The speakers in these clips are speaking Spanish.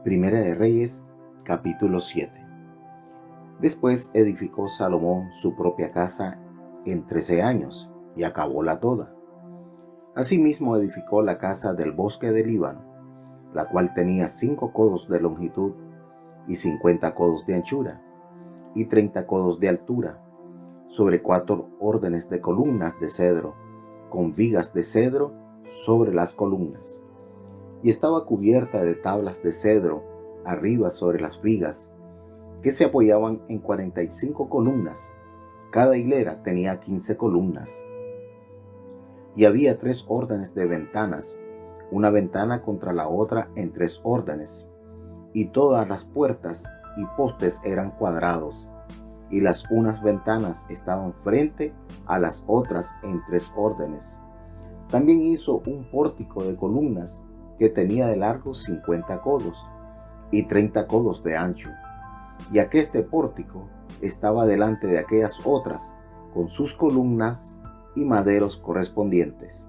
Primera de Reyes, capítulo 7. Después edificó Salomón su propia casa en 13 años, y acabóla toda. Asimismo edificó la casa del bosque del Líbano, la cual tenía 5 codos de longitud, y 50 codos de anchura, y 30 codos de altura, sobre 4 órdenes de columnas de cedro, con vigas de cedro sobre las columnas. Y estaba cubierta de tablas de cedro arriba sobre las vigas, que se apoyaban en 45 columnas. Cada hilera tenía 15 columnas. Y había 3 órdenes de ventanas, una ventana contra la otra en 3 órdenes, y todas las puertas y postes eran cuadrados, y las unas ventanas estaban frente a las otras en 3 órdenes. También hizo un pórtico de columnas que tenía de largo 50 codos y 30 codos de ancho, y aqueste pórtico estaba delante de aquellas otras, con sus columnas y maderos correspondientes.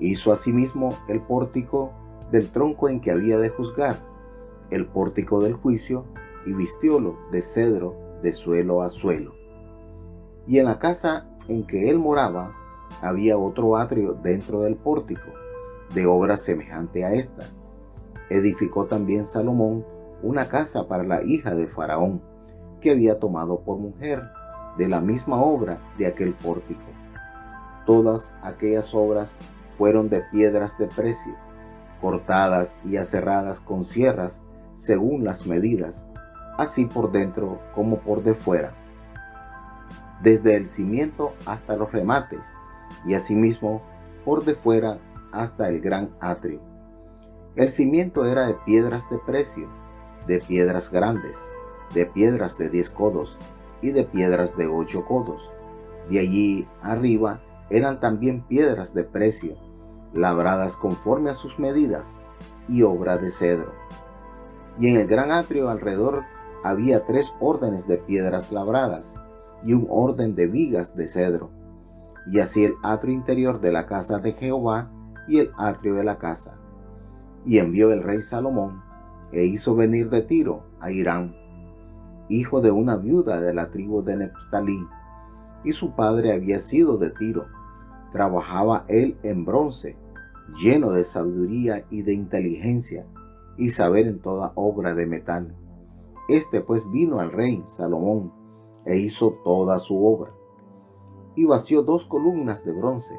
Hizo asimismo el pórtico del tronco en que había de juzgar, el pórtico del juicio, y vistiólo de cedro de suelo a suelo. Y en la casa en que él moraba había otro atrio dentro del pórtico, de obra semejante a esta. Edificó también Salomón una casa para la hija de Faraón, que había tomado por mujer, de la misma obra de aquel pórtico. Todas aquellas obras fueron de piedras de precio, cortadas y aserradas con sierras según las medidas, así por dentro como por de fuera, desde el cimiento hasta los remates, y asimismo por de fuera hasta el gran atrio. El cimiento era de piedras de precio, de piedras grandes, de piedras de 10 codos y de piedras de 8 codos. De allí arriba eran también piedras de precio, labradas conforme a sus medidas, y obra de cedro. Y en el gran atrio alrededor había 3 órdenes de piedras labradas, y un orden de vigas de cedro. Y así el atrio interior de la casa de Jehová y el atrio de la casa. Y envió el rey Salomón, e hizo venir de Tiro a Hirán, hijo de una viuda de la tribu de Neftalí, y su padre había sido de Tiro. Trabajaba él en bronce, lleno de sabiduría y de inteligencia, y saber en toda obra de metal. Este pues vino al rey Salomón, e hizo toda su obra. Y vació 2 columnas de bronce,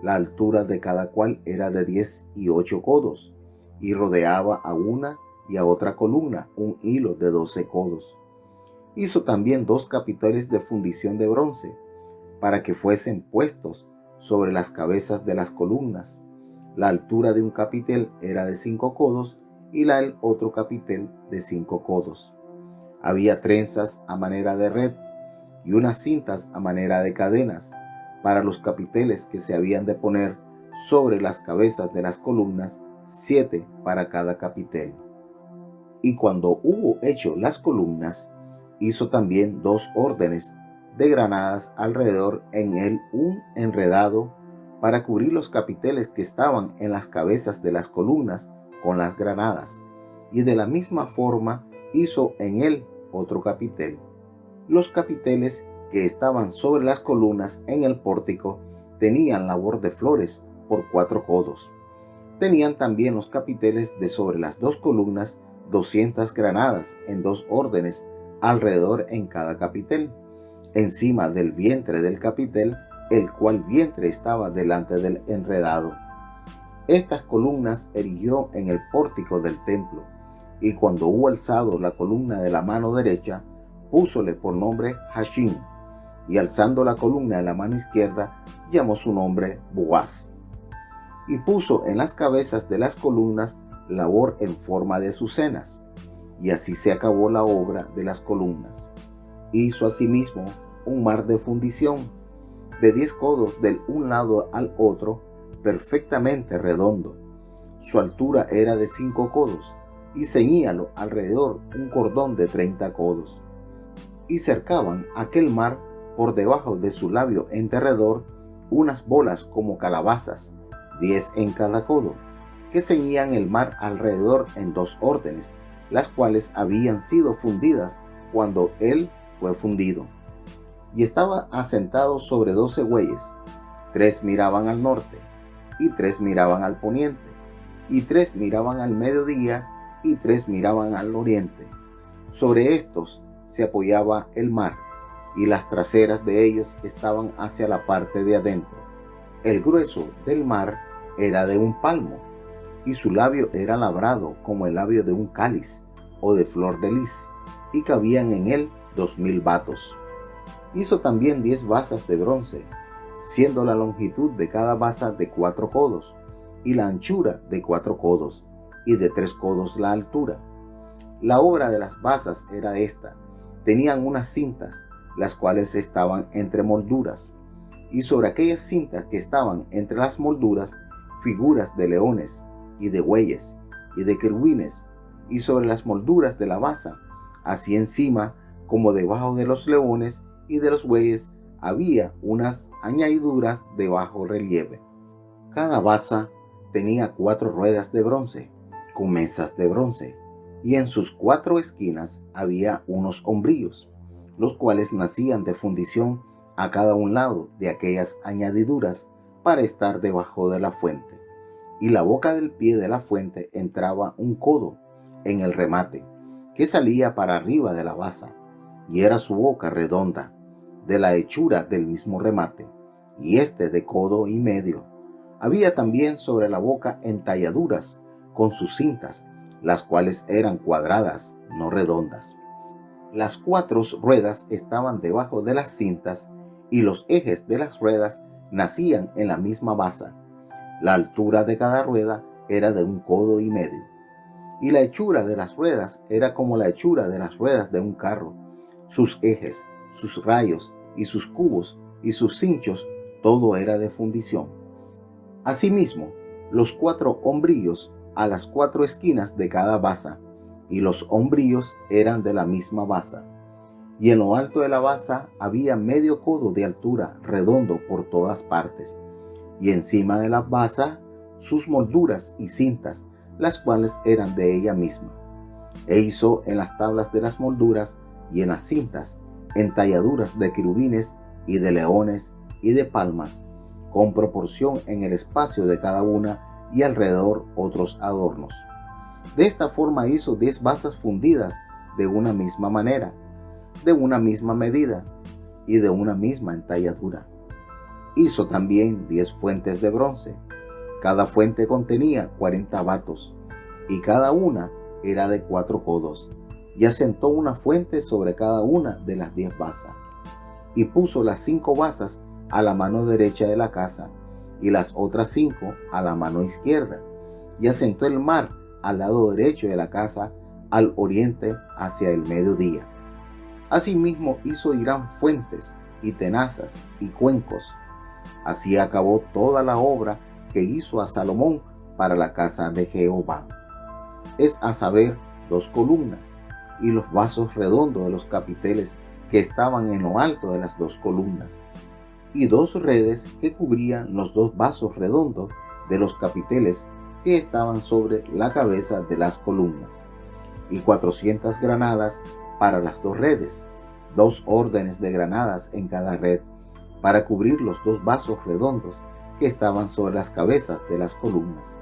la altura de cada cual era de 10 y 8 codos, y rodeaba a una y a otra columna un hilo de 12 codos. Hizo también 2 capiteles de fundición de bronce, para que fuesen puestos sobre las cabezas de las columnas. La altura de un capitel era de 5 codos, y la del otro capitel de 5 codos. Había trenzas a manera de red, y unas cintas a manera de cadenas, para los capiteles que se habían de poner sobre las cabezas de las columnas, 7 para cada capitel. Y cuando hubo hecho las columnas, hizo también 2 órdenes de granadas alrededor, en él un enredado para cubrir los capiteles que estaban en las cabezas de las columnas con las granadas, y de la misma forma hizo en él otro capitel. Los capiteles que estaban sobre las columnas en el pórtico tenían labor de flores por 4 codos. Tenían también los capiteles de sobre las 2 columnas 200 granadas en 2 órdenes alrededor en cada capitel, encima del vientre del capitel, el cual vientre estaba delante del enredado. Estas columnas erigió en el pórtico del templo, y cuando hubo alzado la columna de la mano derecha, púsole por nombre Hashim, y alzando la columna de la mano izquierda, llamó su nombre Boaz. Y puso en las cabezas de las columnas labor en forma de azucenas, y así se acabó la obra de las columnas. Hizo asimismo un mar de fundición, de 10 codos del un lado al otro, perfectamente redondo. Su altura era de 5 codos, y ceñíalo alrededor un cordón de 30 codos. Y cercaban aquel mar por debajo de su labio en derredor unas bolas como calabazas, 10 en cada codo, que ceñían el mar alrededor en 2 órdenes, las cuales habían sido fundidas cuando él fue fundido. Y estaba asentado sobre 12 bueyes, 3 miraban al norte, y 3 miraban al poniente, y 3 miraban al mediodía, y 3 miraban al oriente. Sobre estos se apoyaba el mar, y las traseras de ellos estaban hacia la parte de adentro. El grueso del mar era de un palmo, y su labio era labrado como el labio de un cáliz o de flor de lis, y cabían en él 2000 batos. Hizo también 10 basas de bronce, siendo la longitud de cada basa de 4 codos, y la anchura de 4 codos, y de 3 codos la altura. La obra de las basas era esta: tenían unas cintas, las cuales estaban entre molduras, y sobre aquellas cintas que estaban entre las molduras, figuras de leones, y de bueyes, y de querubines, y sobre las molduras de la basa, así encima como debajo de los leones y de los bueyes, había unas añadiduras de bajo relieve. Cada basa tenía 4 ruedas de bronce, con mesas de bronce, y en sus 4 esquinas había unos hombrillos, los cuales nacían de fundición a cada un lado de aquellas añadiduras para estar debajo de la fuente. Y la boca del pie de la fuente entraba un codo en el remate, que salía para arriba de la basa, y era su boca redonda, de la hechura del mismo remate, y de codo y medio. Había también sobre la boca entalladuras con sus cintas, las cuales eran cuadradas, no redondas. Las 4 ruedas estaban debajo de las cintas, y los ejes de las ruedas nacían en la misma basa. La altura de cada rueda era de 1 codo y medio, y la hechura de las ruedas era como la hechura de las ruedas de un carro. Sus ejes, sus rayos y sus cubos y sus cinchos, todo era de fundición. Asimismo, los 4 hombrillos a las 4 esquinas de cada basa, y los hombrillos eran de la misma basa. Y en lo alto de la basa había medio codo de altura, redondo por todas partes, y encima de la basa sus molduras y cintas, las cuales eran de ella misma. E hizo en las tablas de las molduras y en las cintas entalladuras de querubines y de leones y de palmas, con proporción en el espacio de cada una, y alrededor otros adornos. De esta forma hizo 10 basas fundidas de una misma manera, de una misma medida y de una misma entalladura. Hizo también 10 fuentes de bronce. Cada fuente contenía 40 batos, y cada una era de 4 codos, y asentó una fuente sobre cada una de las 10 basas, y puso las 5 basas a la mano derecha de la casa, y las otras 5 a la mano izquierda, y asentó el mar al lado derecho de la casa, al oriente hacia el mediodía. Asimismo hizo Hiram fuentes y tenazas y cuencos. Así acabó toda la obra que hizo a Salomón para la casa de Jehová. Es a saber, 2 columnas, y los vasos redondos de los capiteles que estaban en lo alto de las 2 columnas, y 2 redes que cubrían los 2 vasos redondos de los capiteles que estaban sobre la cabeza de las columnas, y 400 granadas para las 2 redes, 2 órdenes de granadas en cada red, para cubrir los 2 vasos redondos que estaban sobre las cabezas de las columnas,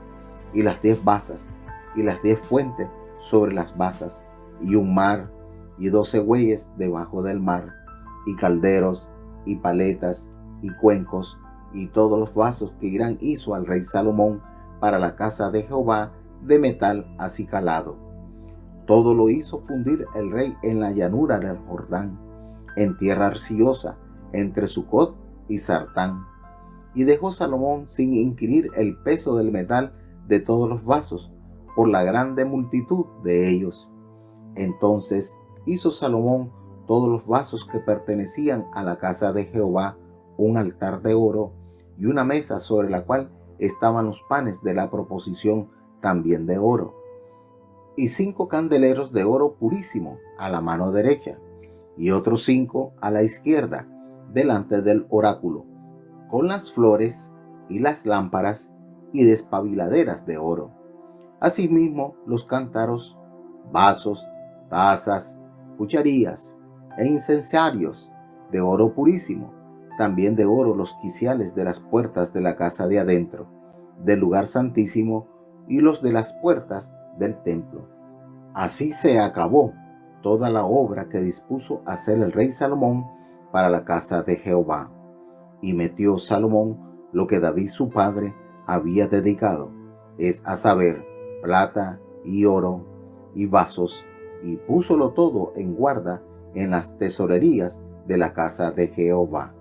y las 10 basas, y las 10 fuentes sobre las basas, y un mar, y 12 bueyes debajo del mar, y calderos, y paletas, y cuencos, y todos los vasos que Hiram hizo al rey Salomón para la casa de Jehová de metal acicalado. Todo lo hizo fundir el rey en la llanura del Jordán, en tierra arcillosa, entre Sucot y Sartán. Y dejó Salomón sin inquirir el peso del metal de todos los vasos, por la grande multitud de ellos. Entonces hizo Salomón todos los vasos que pertenecían a la casa de Jehová, un altar de oro, y una mesa sobre la cual estaban los panes de la proposición, también de oro, y 5 candeleros de oro purísimo a la mano derecha, y otros 5 a la izquierda, delante del oráculo, con las flores y las lámparas y despabiladeras de oro. Asimismo los cántaros vasos, tazas, cucharillas e incensarios de oro purísimo, también de oro los quiciales de las puertas de la casa de adentro, del lugar santísimo y los de las puertas del templo. Así se acabó toda la obra que dispuso hacer el rey Salomón para la casa de Jehová. Y metió Salomón lo que David su padre había dedicado, es a saber, plata y oro y vasos, y púsolo todo en guarda en las tesorerías de la casa de Jehová.